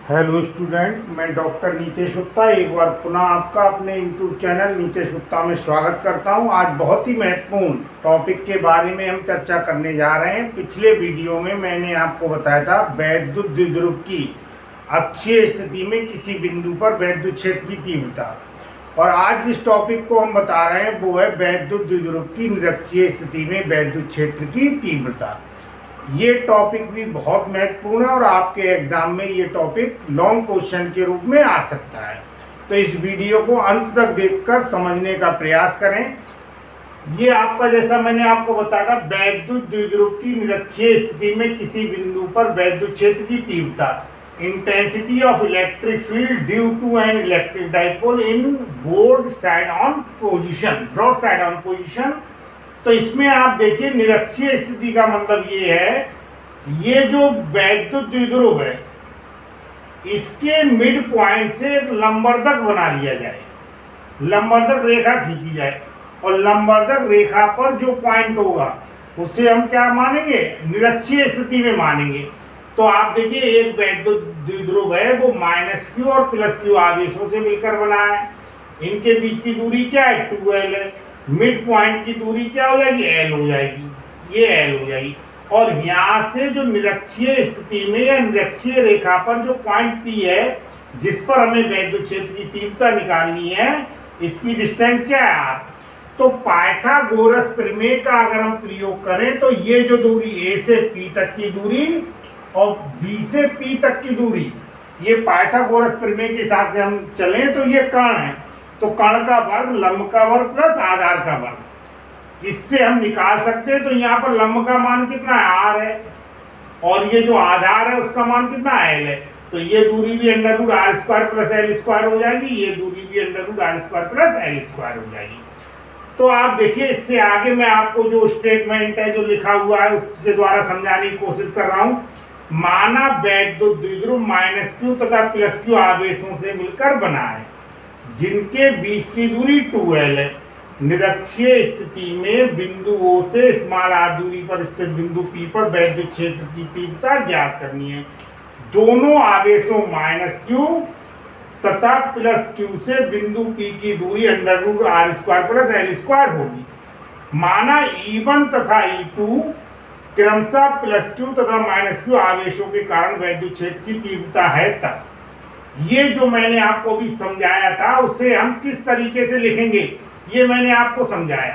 Hello student, मैं doctor Nitesh Gupta एक बार पुनः आपका अपने यूट्यूब चैनल नीतेश गुप्ता में स्वागत करता हूं। आज बहुत ही महत्वपूर्ण टॉपिक के बारे में हम चर्चा करने जा रहे हैं। पिछले वीडियो में मैंने आपको बताया था वैद्युत द्विध्रुव की अक्षीय स्थिति में किसी बिंदु पर वैद्युत क्षेत्र की तीव्रता, और आज जिस टॉपिक को हम बता रहे हैं वो है वैद्युत द्विध्रुव की निरक्षीय स्थिति में वैद्युत क्षेत्र की तीव्रता। ये टॉपिक भी बहुत महत्वपूर्ण है और आपके एग्जाम में ये टॉपिक लॉन्ग क्वेश्चन के रूप में आ सकता है। तो इस वीडियो को अंत तक देखकर समझने का प्रयास करें। ये आपका, जैसा मैंने आपको बताया था, वैद्युत द्विध्रुव की निरक्षीय स्थिति में किसी बिंदु पर वैद्युत क्षेत्र की तीव्रता, intensity of electric field due to an electric dipole in broadside on position. तो इसमें आप देखिए, निरक्षीय स्थिति का मतलब ये है, ये जो वैद्युत द्विध्रुव है इसके मिड पॉइंट से एक लंबवर्धक बना लिया जाए, लंबवर्धक रेखा खींची जाए, और लंबवर्धक रेखा पर जो पॉइंट होगा उसे हम क्या मानेंगे, निरक्षीय स्थिति में मानेंगे। तो आप देखिए, एक वैद्युत द्विध्रुव है, वो -q और +q आवेशों से मिलकर बना है। इनके बीच की दूरी क्या है, 2l है। मिड पॉइंट की दूरी क्या हो जाएगी, l हो जाएगी, ये l हो जाएगी। और यहाँ से जो निरक्षीय स्थिति में या निरक्षीय रेखा पर जो पॉइंट P है, जिस पर हमें वैद्युत क्षेत्र की तीव्रता निकालनी है, इसकी डिस्टेंस क्या है, r। तो पाइथागोरस प्रमेय का अगर हम प्रयोग करें तो ये जो दूरी a से P तक की दूरी और B से P तक की दूरी, ये पाइथागोरस प्रमेय के हिसाब से हम चलें तो ये कर्ण है। तो कर्ण का वर्ग लंब का वर्ग प्लस आधार का वर्ग, इससे हम निकाल सकते हैं। तो यहाँ पर लंब का मान कितना है, r है, और ये जो आधार है उसका मान कितना l है। तो ये दूरी भी √r² + l² हो जाएगी, ये दूरी भी √r² + l² हो जाएगी। तो आप देखिए, इससे आगे मैं आपको जो स्टेटमेंट है जो लिखा हुआ है उसके द्वारा समझाने की कोशिश कर रहा हूँ। माना वैद्युत द्विध्रुव -q तथा +q आवेशों से मिलकर बना है, जिनके बीच की दूरी 2l है। निरक्षीय स्थिति में बिंदु O से r दूरी पर स्थित बिंदु P पर वैद्युत क्षेत्र की तीव्रता ज्ञात करनी है। दोनों आवेशों -q तथा +q से बिंदु P की दूरी √r² + l² होगी। माना E1 तथा E2 क्रमशः +q तथा -q आवेशों के कारण वैद्युत क्षेत्र की तीव्रता है, तब ये जो मैंने आपको भी समझाया था उसे हम किस तरीके से लिखेंगे, ये मैंने आपको समझाया।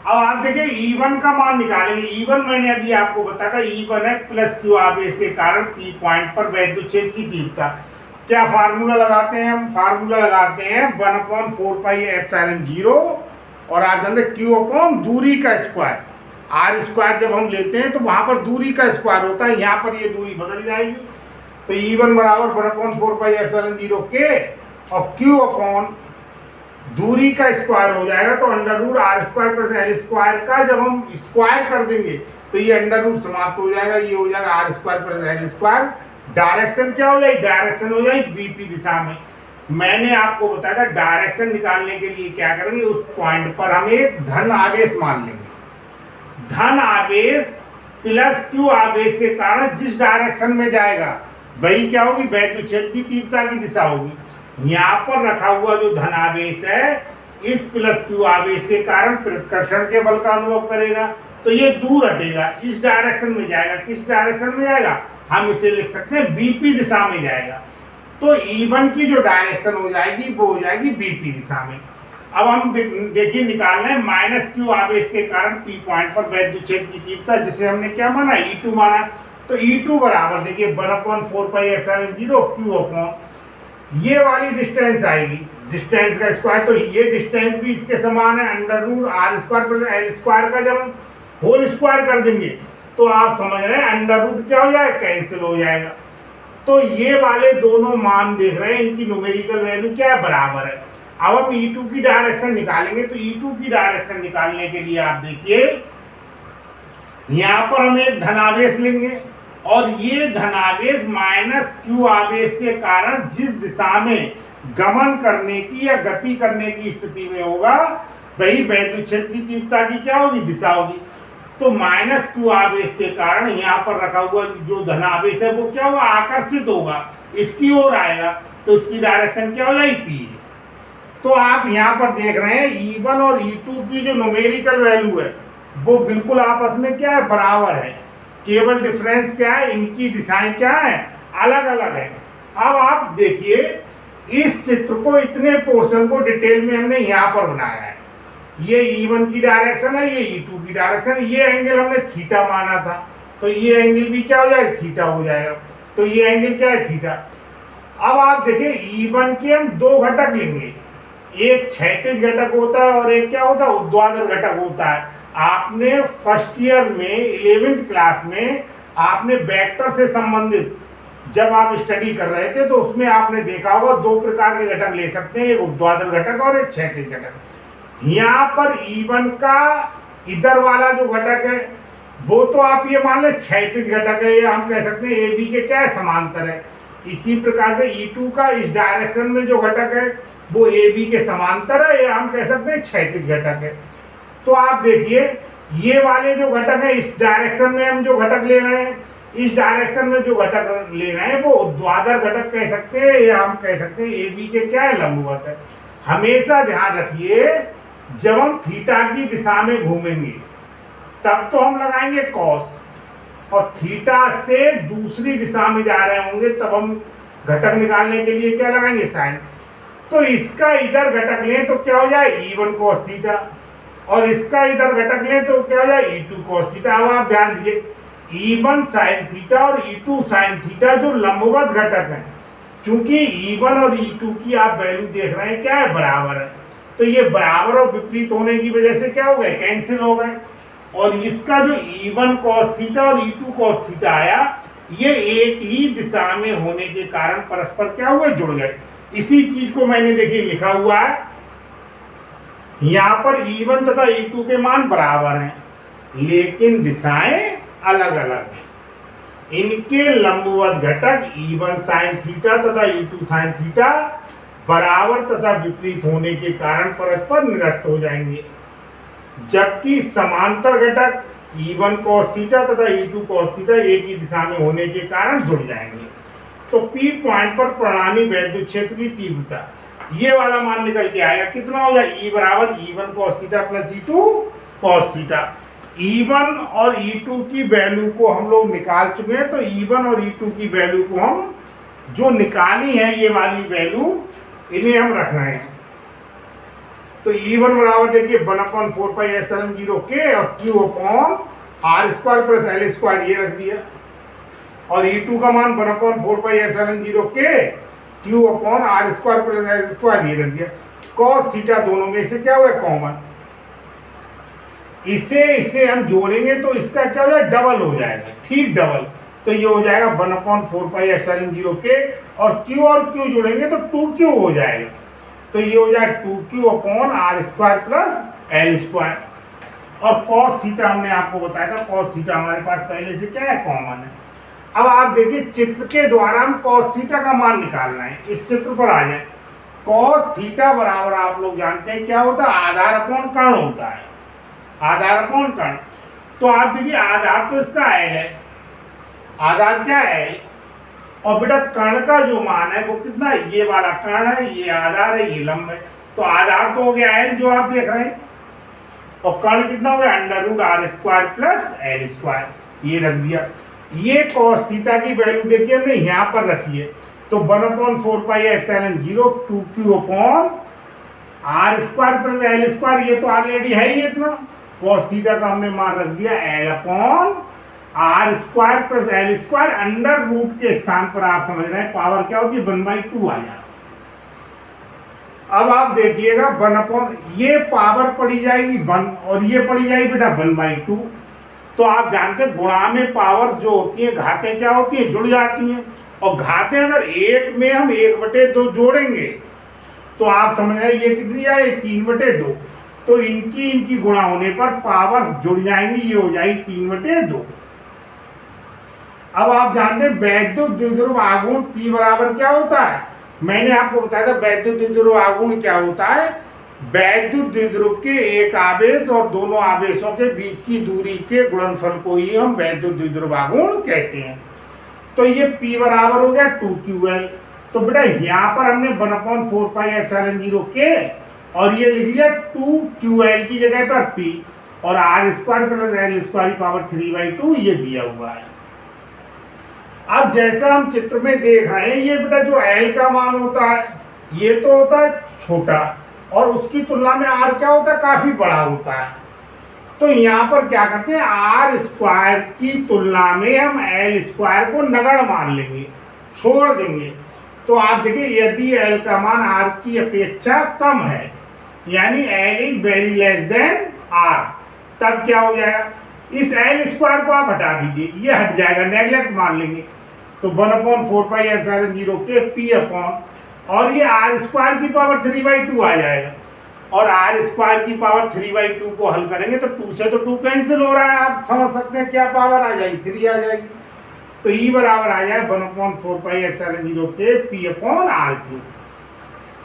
अब आप देखिए, E1 का मान निकालेंगे। E1 मैंने अभी आपको बताया था, E1 है +q आवेश के कारण P पॉइंट पर वैद्युत क्षेत्र की तीव्रता। क्या फार्मूला लगाते हैं हम, फार्मूला लगाते हैं 1/4πε0, और आप जानते हैं q दूरी का स्क्वायर, r² जब हम लेते हैं तो वहां पर दूरी का स्क्वायर होता है, यहाँ पर ये दूरी बदल जाएगी। तो E1 बराबर 1/4πε0 के, और Q दूरी का स्क्वायर हो जाएगा। तो √r² + l² का जब हम स्क्वायर कर देंगे तो ये √ समाप्त हो जाएगा, ये हो जाएगा r² + l²। डायरेक्शन क्या हो जाएगी, डायरेक्शन हो जाएगी BP दिशा में। मैंने आपको बताया था डायरेक्शन निकालने के लिए क्या करेंगे, उस पॉइंट पर हम एक धन आवेश मान लेंगे। धन आवेश +q आवेश के कारण जिस डायरेक्शन में जाएगा वही क्या होगी, वैद्युत क्षेत्र की तीव्रता की दिशा होगी। यहाँ पर रखा हुआ जो धनावेश है, इस +q आवेश के कारण प्रतिकर्षण के बल का अनुभव करेगा, तो ये दूर हटेगा, इस डायरेक्शन में जाएगा। किस डायरेक्शन में जाएगा, हम इसे लिख सकते हैं BP दिशा में जाएगा। तो E1 की जो डायरेक्शन हो जाएगी वो हो जाएगी BP दिशा में। अब हम देखिए, निकालना है -q आवेश के कारण P पॉइंट पर वैद्युत क्षेत्र की तीव्रता, जिसे हमने क्या माना, E2 माना। तो E2 बराबर देखिए 1/4πε0 q, ये वाली डिस्टेंस आएगी, डिस्टेंस का स्क्वायर। तो ये डिस्टेंस भी इसके समान है, √r² + l² का जब हम होल स्क्वायर कर देंगे तो आप समझ रहे हैं √ क्या हो जाएगा, कैंसिल हो जाएगा। तो ये वाले दोनों मान देख रहे हैं, इनकी न्यूमेरिकल वैल्यू क्या है, बराबर है। अब हम E2 की डायरेक्शन निकालेंगे। तो E2 की डायरेक्शन निकालने के लिए आप देखिए, यहाँ पर हम एक धनावेश लेंगे, और ये धनावेश -q आवेश के कारण जिस दिशा में गमन करने की या गति करने की स्थिति में होगा, वही वैद्युत क्षेत्र की तीव्रता की क्या होगी, दिशा होगी। तो माइनस क्यू आवेश के कारण यहाँ पर रखा हुआ जो धनावेश है वो क्या होगा, आकर्षित होगा, इसकी ओर आएगा, तो इसकी डायरेक्शन क्या हो जाएगी, पी। तो आप यहाँ पर देख रहे हैं E1 और E2 की जो न्यूमेरिकल वैल्यू है वो बिल्कुल आपस में क्या है, बराबर है। केवल डिफरेंस क्या है, इनकी दिशाएं क्या है, अलग अलग है। अब आप देखिए इस चित्र को, इतने पोर्शन को डिटेल में हमने यहाँ पर बनाया है। ये E1 की डायरेक्शन है, ये E2 की डायरेक्शन है। ये एंगल हमने थीटा माना था, तो ये एंगल भी क्या हो जाएगा, थीटा हो जाएगा। तो ये एंगल क्या है, थीटा। अब आप देखिए E1 के हम दो घटक लेंगे, एक क्षैतिज घटक होता है और एक क्या होता है, ऊर्ध्वाधर घटक होता है। आपने फर्स्ट ईयर में 11th क्लास में आपने वेक्टर से संबंधित जब आप स्टडी कर रहे थे तो उसमें आपने देखा होगा दो प्रकार के घटक ले सकते हैं, एक ऊर्ध्वाधर घटक और एक क्षैतिज घटक। यहाँ पर E1 का इधर वाला जो घटक है वो तो आप ये मान लें क्षैतिज घटक है, या हम कह सकते हैं ए बी के क्या है, समांतर है। इसी प्रकार से E2 का इस डायरेक्शन में जो घटक है वो ए बी के समांतर है, या हम कह सकते हैं क्षैतिज घटक है। तो आप देखिए ये वाले जो घटक है, इस डायरेक्शन में हम जो घटक ले रहे हैं, इस डायरेक्शन में जो घटक ले रहे हैं वो ऊर्ध्वाधर घटक कह सकते हैं, या हम कह सकते हैं ए बी के क्या है, लंबवत है। हमेशा ध्यान रखिए जब हम थीटा की दिशा में घूमेंगे तब तो हम लगाएंगे कॉस, और थीटा से दूसरी दिशा में जा रहे होंगे तब हम घटक निकालने के लिए क्या लगाएंगे, साइन। तो इसका इधर घटक लें तो क्या हो जाए, E1 cos थीटा, और इसका इधर घटक लें तो क्या हो जाए, E2 cos थीटा। अब आप ध्यान दीजिए E1 sin थीटा और E2 sin थीटा जो लंबवत घटक है, चूंकि E1 और E2 की आप वैल्यू देख रहे हैं क्या है, बराबर है, तो ये बराबर और विपरीत होने की वजह से क्या हो गए, कैंसिल हो गए। और इसका जो E1 cos थीटा और E2 cos थीटा आया, ये एक ही दिशा में होने के कारण परस्पर क्या हुए, जुड़ गए। इसी चीज को मैंने देखिए लिखा हुआ है यहाँ पर E1 तथा E2 के मान बराबर हैं लेकिन दिशाएं अलग अलग हैं। इनके लंबवत घटक E1 sin थीटा तथा E2 sin थीटा बराबर तथा विपरीत होने के कारण परस्पर निरस्त हो जाएंगे, जबकि समांतर घटक E1 cos थीटा तथा E2 cos थीटा एक ही दिशा में होने के कारण जुड़ जाएंगे। तो P पॉइंट पर परिणामी वैद्युत क्षेत्र की तीव्रता, ये वाला मान निकल के आएगा, कितना हो जाए, E बराबर E1 cos theta plus E2 cos theta. E1 और E2 की वैल्यू को हम लोग निकाल चुके हैं, तो E1 और E2 की वैल्यू को हम जो निकाली है, ये वाली वैल्यू, इन्हें हम रख रहे हैं। तो E1 बराबर देखिए 1/4πε0 के और Q upon R² plus L² ये रख दिया, और E2 का मान 1/4πε0 के Q upon R² plus L² ये रख दिया। cos थीटा दोनों में से क्या हुआ, कॉमन, इसे हम जोड़ेंगे तो इसका क्या हो जाएगा, डबल हो जाएगा, ठीक डबल। तो ये हो जाएगा 1/4πε0 के, और Q जोड़ेंगे तो 2Q हो जाएगा, तो ये हो जाएगा 2Q upon R² plus L²। और cos थीटा हमने आपको बताया था, cos थीटा हमारे पास पहले से क्या है, कॉमन है। अब आप देखिए चित्र के द्वारा हम cos थीटा का मान निकालना है। इस चित्र पर आ जाए, cos थीटा बराबर आप लोग जानते हैं क्या होता है, आधार अपॉन कर्ण होता है, आधार अपॉन कर्ण। तो आप देखिए आधार तो इसका L है, आधार क्या है, और बेटा कर्ण का जो मान है वो कितना है, ये वाला कर्ण है, ये आधार है, ये लंब है, तो आधार तो हो गया L जो आप देख रहे हैं, और कर्ण कितना हो गया, √R² प्लस L², ये रख दिया। ये cos थीटा की वैल्यू देखिए हमने यहाँ पर रखी है, तो 1/4πε0 2Q upon R² plus L², ये तो ऑलरेडी है ही इतना। cos थीटा का हमने मान रख दिया L upon R² plus L², under root के स्थान पर आप समझ रहे हैं पावर क्या होती है, 1/2 आया। अब आप देखिएगा 1 ये पावर पड़ी जाएगी 1 और ये पड़ी जाएगी बेटा 1/2। तो आप जानते हैं गुणा में पावर्स जो होती हैं, घातें क्या होती हैं, जुड़ जाती हैं, और घातें अगर एक में हम 1/2 जोड़ेंगे तो आप समझ रहे ये कितनी आए, 3/2। तो इनकी गुणा होने पर पावर्स जुड़ जाएंगी, ये हो जाएगी 3/2। अब आप जानते हैं वैद्युत द्विध्रुव आघूर्ण P बराबर क्या होता है, मैंने आपको बताया था वैद्युत द्विध्रुव आघूर्ण क्या होता है, वैद्युत द्विध्रुव के एक आवेश और दोनों आवेशों के बीच की दूरी के गुणनफल को ही हम वैद्युत द्विध्रुव आघूर्ण कहते हैं। तो ये P बराबर हो गया 2QL। तो बेटा यहाँ पर हमने 1/4πε0K और ये लिख लिया 2QL की जगह पर P और R² + L² 3/2 ये दिया हुआ है। अब जैसा हम चित्र में देख रहे हैं, ये बेटा जो L का मान होता है ये तो होता है छोटा और उसकी तुलना में R क्या होता है, काफी बड़ा होता है। तो यहाँ पर क्या करते हैं, R² की तुलना में हम L² को नगण्य मान लेंगे, छोड़ देंगे। तो आप देखिए यदि L का मान R की अपेक्षा कम है यानी L is very less than R, तब क्या हो जाएगा, इस L² को आप हटा दीजिए, ये हट जाएगा, नेगलेक्ट मान लेंगे। तो 1/4πε0K P अपॉन और ये R² की पावर 3/2 आ जाएगा और R² की पावर 3/2 को हल करेंगे तो 2 से तो 2 कैंसिल हो रहा है, आप समझ सकते हैं क्या पावर आ जाएगी, 3 आ जाएगी। तो E बराबर आ जाए 1/4πε0K P अपॉन R3।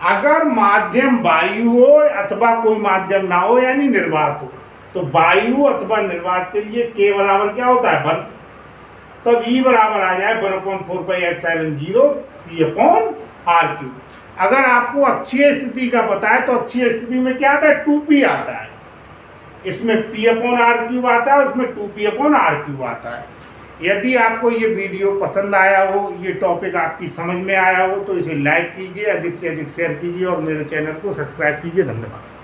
अगर माध्यम वायु हो अथवा कोई माध्यम ना हो यानी निर्वात हो, तो वायु अथवा निर्वात के लिए K बराबर क्या होता है, 1। तब E बराबर आ जाए 1/4πε0 P अपॉन R3। अगर आपको अक्षीय स्थिति का पता है तो अक्षीय स्थिति में क्या आता है, 2P आता है, इसमें P अपॉन R³ आता है, उसमें 2P अपॉन R³ आता है। यदि आपको ये वीडियो पसंद आया हो, ये टॉपिक आपकी समझ में आया हो तो इसे लाइक कीजिए, अधिक से अधिक शेयर कीजिए और मेरे चैनल को सब्सक्राइब कीजिए। धन्यवाद।